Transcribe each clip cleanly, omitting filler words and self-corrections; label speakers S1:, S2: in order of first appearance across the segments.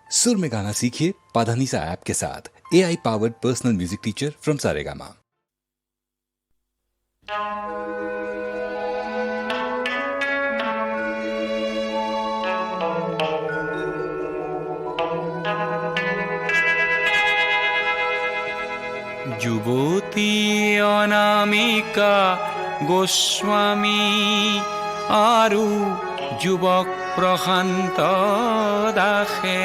S1: सुर में गाना सीखिए पाधानीसा ऐप के साथ। AI powered personal music teacher from Saregama.
S2: যুবতী অনামিকা গোস্বামী আৰু যুৱক প্ৰশান্ত দাসে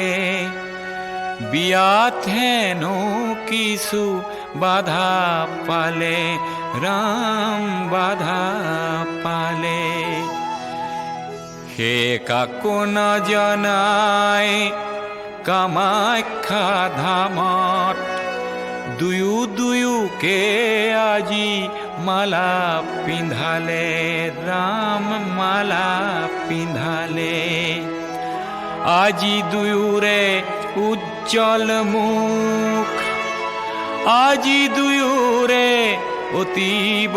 S2: বিয়াত হেনো কিছু বাধা পালে, ৰাম বাধা পালে। হে কাকো নজনাই কামাখ্যা ধামত দুয়োকে আজি মালা পিন্ধালে, ৰাম মালা পিন্ধালে। আজি দুয়োৰে উজ্জ্বল মুখ, আজি দুয়োৰে অতীব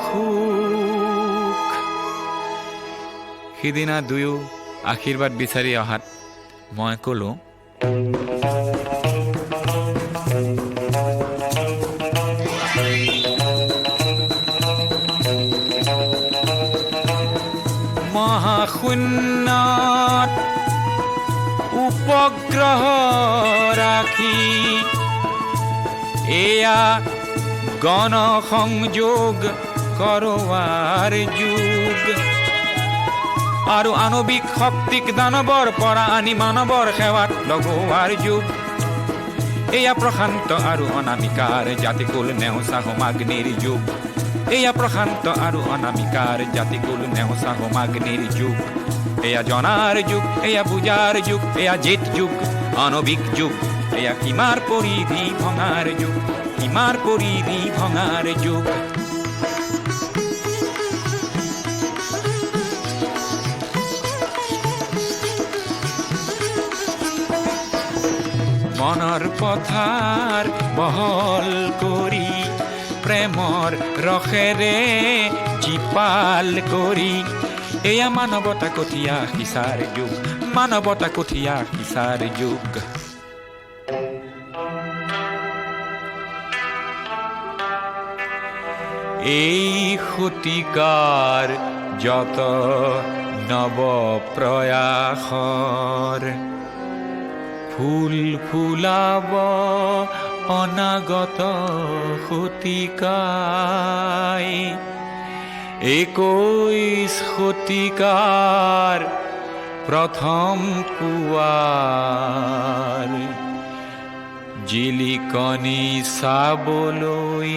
S2: সুখ। সিদিনা দুয়ো আশীৰ্বাদ বিচাৰি অহাত মই ক'লো, মহাশূন্যত উপগ্ৰহ ৰাখি এয়া গণ সংযোগ কৰোৱাৰ যুগ, আৰু আণৱিক শক্তিক দানৱৰ পৰা আনি মানৱৰ সেৱাত লগোৱাৰ যুগ। এয়া প্ৰশান্ত আৰু অনামিকাৰ জাতিকুল নেওচা হোমাগ্নিৰ যুগ। এয়া প্ৰশান্ত আৰু অনামিকাৰ জাতিকুল নেওচা হোমাগ্নিৰ যুগ। এয়া জনাৰ যুগ, এয়া বুজাৰ যুগ, এয়া জেঠ যুগ, আণৱিক যুগ। এয়া সীমাৰ পৰিধি ভঙাৰ যুগ, সীমাৰ পৰিধি ভঙাৰ যুগ। মনৰ পথাৰ বহল কৰি প্ৰেমৰ ৰসেৰে জীপাল কৰি এয়া মানৱতা কঠীয়া সিঁচাৰ যুগ, মানৱতা কঠীয়া সিঁচাৰ যুগ। এই শতিকাৰ যত নৱ প্ৰয়াসৰ ফুল ফুলাব অনাগত শতিকাই। 21 শতিকাৰ প্ৰথম পুৱাৰ জিলিকনি চাবলৈ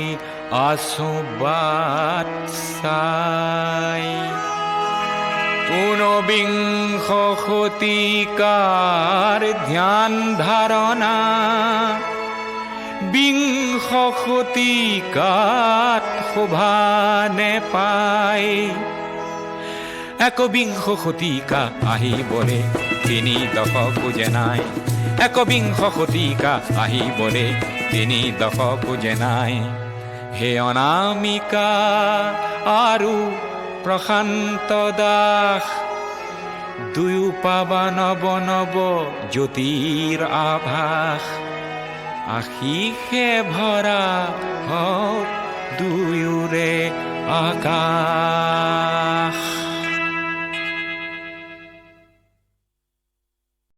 S2: আছো বাট চাই। 21 শতিকাৰ ধ্যান ধাৰণা 20 শতিকাত শোভা নেপায়। 21 শতিকা আহিবলে 3 দশকো যে নাই। 21 শতিকা আহিবলে 3 দশকো যে নাই। হে অনামিকা আৰু প্ৰশান্ত দাস, দুয়ো পাবা নৱ নৱ জ্যোতিৰ আভাস। আশীষে ভৰা হওক দুয়োৰে আকাশ।